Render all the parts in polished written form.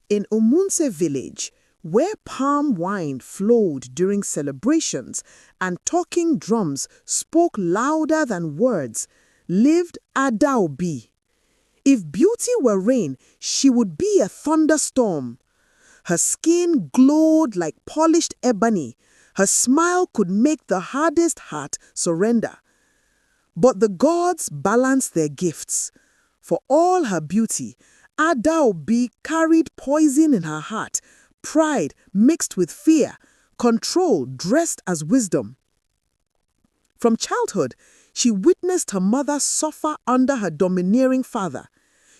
In Omunse village, where palm wine flowed during celebrations and talking drums spoke louder than words, lived Adaobi. If beauty were rain, she would be a thunderstorm. Her skin glowed like polished ebony. Her smile could make the hardest heart surrender. But the gods balanced their gifts. For all her beauty, Adaobi carried poison in her heart, pride mixed with fear, control dressed as wisdom. From childhood, she witnessed her mother suffer under her domineering father.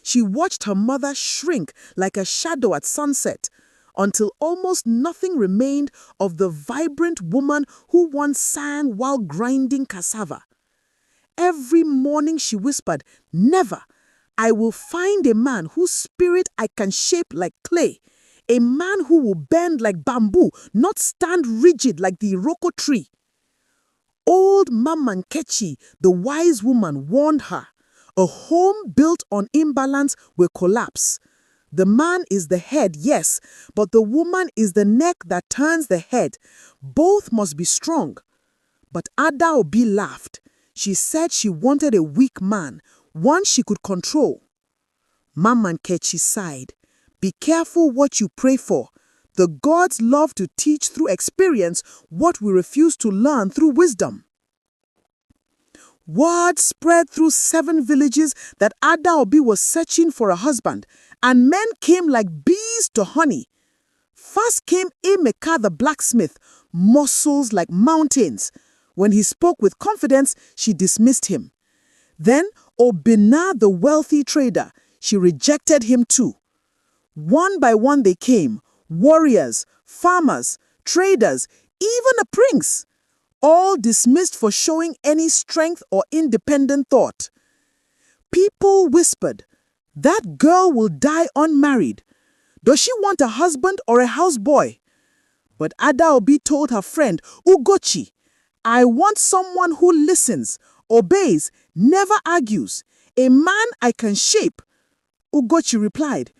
She watched her mother shrink like a shadow at sunset, until almost nothing remained of the vibrant woman who once sang while grinding cassava. Every morning she whispered, "Never! I will find a man whose spirit I can shape like clay, a man who will bend like bamboo, not stand rigid like the iroko tree." Old Mama Nkechi, the wise woman, warned her, a home built on imbalance will collapse. The man is the head, yes, but the woman is the neck that turns the head. Both must be strong. But Adaobi laughed. She said she wanted a weak man, one she could control. Mama Nkechi sighed. Be careful what you pray for. The gods love to teach through experience what we refuse to learn through wisdom. Word spread through 7 villages that Adaobi was searching for a husband, and men came like bees to honey. First came Emeka the blacksmith, muscles like mountains. When he spoke with confidence, she dismissed him. Then Obina the wealthy trader, she rejected him too. One by one they came, warriors, farmers, traders, even a prince, all dismissed for showing any strength or independent thought. People whispered, that girl will die unmarried. Does she want a husband or a houseboy? But Adaobi told her friend, Ugochi, I want someone who listens, obeys, never argues, a man I can shape. Ugochi replied,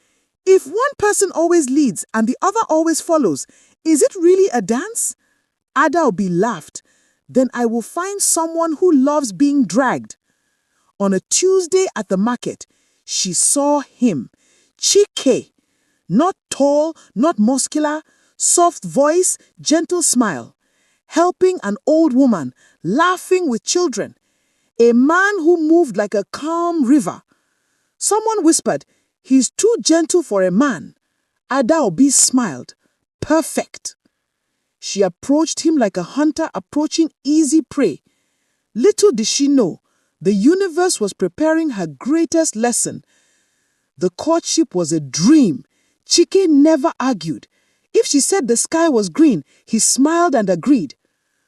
if one person always leads and the other always follows, is it really a dance? Adaobi laughed. Then I will find someone who loves being dragged. On a Tuesday at the market, she saw him, Chike, not tall, not muscular, soft voice, gentle smile, helping an old woman, laughing with children, a man who moved like a calm river. Someone whispered, he's too gentle for a man. Adaobi smiled. Perfect. She approached him like a hunter approaching easy prey. Little did she know, the universe was preparing her greatest lesson. The courtship was a dream. Chike never argued. If she said the sky was green, he smiled and agreed.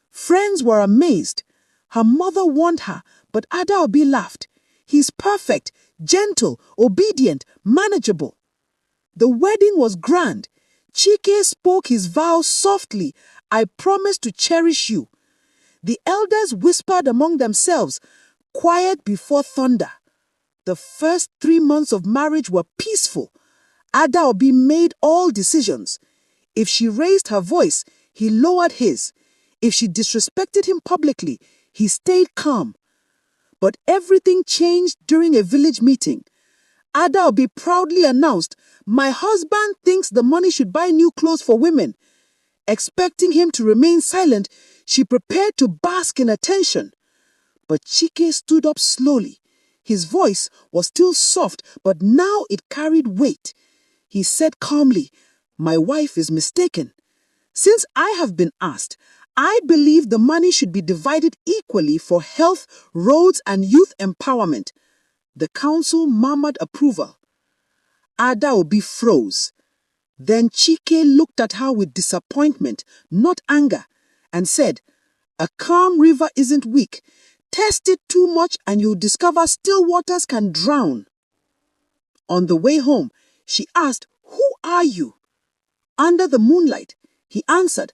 Friends were amazed. Her mother warned her, but Adaobi laughed. He's perfect, gentle, obedient, manageable. The wedding was grand. Chike spoke his vows softly. I promise to cherish you. The elders whispered among themselves, quiet before thunder. The first 3 months of marriage were peaceful. Adaobi made all decisions. If she raised her voice, he lowered his. If she disrespected him publicly, he stayed calm. But everything changed during a village meeting. Adaobi proudly announced, my husband thinks the money should buy new clothes for women. Expecting him to remain silent, she prepared to bask in attention. But Chike stood up slowly. His voice was still soft, but now it carried weight. He said calmly, my wife is mistaken. Since I have been asked, I believe the money should be divided equally for health, roads, and youth empowerment. The council murmured approval. Adaobi froze. Then Chike looked at her with disappointment, not anger, and said, a calm river isn't weak. Test it too much and you'll discover still waters can drown. On the way home, she asked, who are you? Under the moonlight, he answered,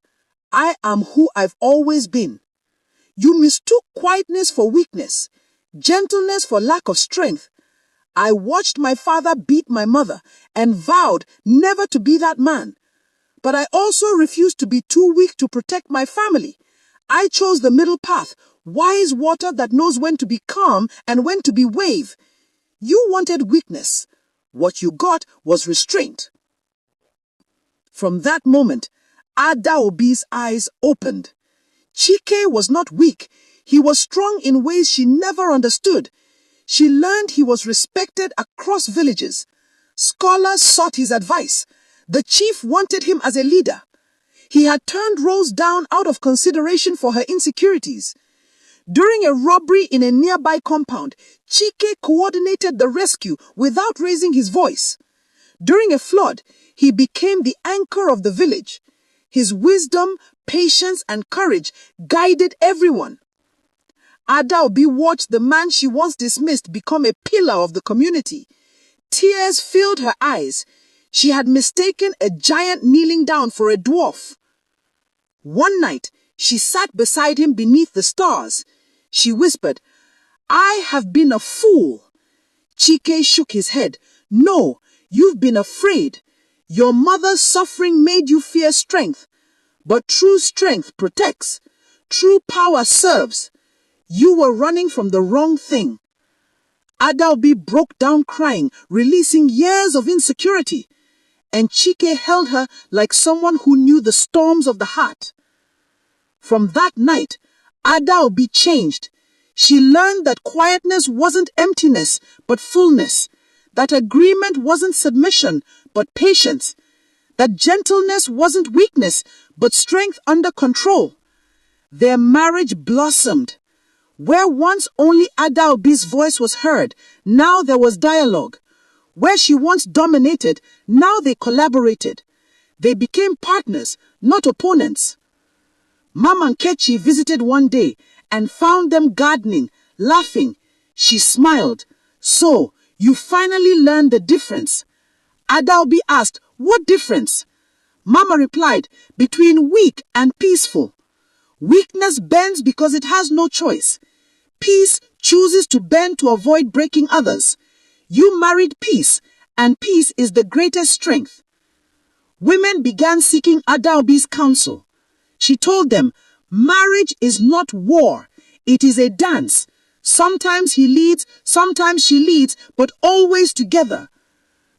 I am who I've always been. You mistook quietness for weakness, gentleness for lack of strength. I watched my father beat my mother and vowed never to be that man. But I also refused to be too weak to protect my family. I chose the middle path, wise water that knows when to be calm and when to be wave. You wanted weakness. What you got was restraint. From that moment, Adaobi's eyes opened. Chike was not weak. He was strong in ways she never understood. She learned he was respected across villages. Scholars sought his advice. The chief wanted him as a leader. He had turned Rose down out of consideration for her insecurities. During a robbery in a nearby compound, Chike coordinated the rescue without raising his voice. During a flood, he became the anchor of the village. His wisdom, patience, and courage guided everyone. Adaobi watched the man she once dismissed become a pillar of the community. Tears filled her eyes. She had mistaken a giant kneeling down for a dwarf. One night, she sat beside him beneath the stars. She whispered, "I have been a fool." Chike shook his head. "No, you've been afraid. Your mother's suffering made you fear strength. But true strength protects. True power serves. You were running from the wrong thing." Adaobi broke down crying, releasing years of insecurity. And Chike held her like someone who knew the storms of the heart. From that night, Adaobi changed. She learned that quietness wasn't emptiness, but fullness. That agreement wasn't submission, but patience. That gentleness wasn't weakness, but strength under control. Their marriage blossomed. Where once only Adaobi's voice was heard, now there was dialogue. Where she once dominated, now they collaborated. They became partners, not opponents. Mama Nkechi visited one day and found them gardening, laughing. She smiled. "So, you finally learned the difference." Adaobi asked, "What difference?" Mama replied, "Between weak and peaceful. Weakness bends because it has no choice. Peace chooses to bend to avoid breaking others. You married peace, and peace is the greatest strength." Women began seeking Adaobi's counsel. She told them, "Marriage is not war. It is a dance. Sometimes he leads, sometimes she leads, but always together.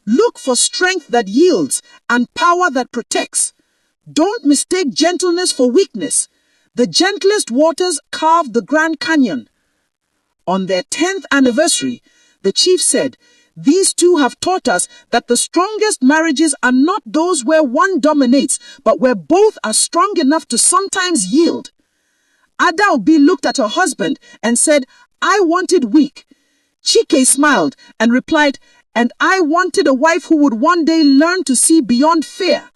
Look for strength that yields and power that protects. Don't mistake gentleness for weakness. The gentlest waters carve the Grand Canyon." On their 10th anniversary, the chief said, "These two have taught us that the strongest marriages are not those where one dominates, but where both are strong enough to sometimes yield." Adaobi looked at her husband and said, "I wanted weak." Chike smiled and replied, "And I wanted a wife who would one day learn to see beyond fear."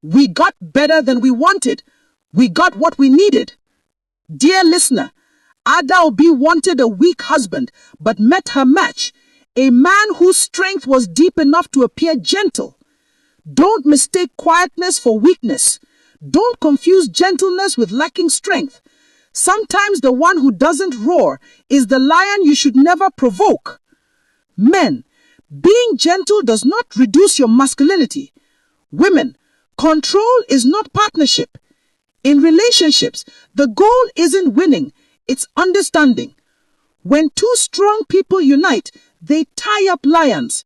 We got better than we wanted. We got what we needed. Dear listener, Adaobi wanted a weak husband, but met her match, a man whose strength was deep enough to appear gentle. Don't mistake quietness for weakness. Don't confuse gentleness with lacking strength. Sometimes the one who doesn't roar is the lion you should never provoke. Men, being gentle does not reduce your masculinity. Women, control is not partnership. In relationships, the goal isn't winning, it's understanding. When two strong people unite, they tie up lions.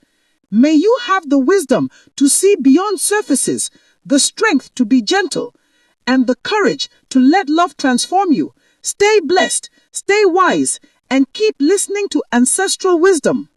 May you have the wisdom to see beyond surfaces, the strength to be gentle, and the courage to let love transform you. Stay blessed, stay wise, and keep listening to ancestral wisdom.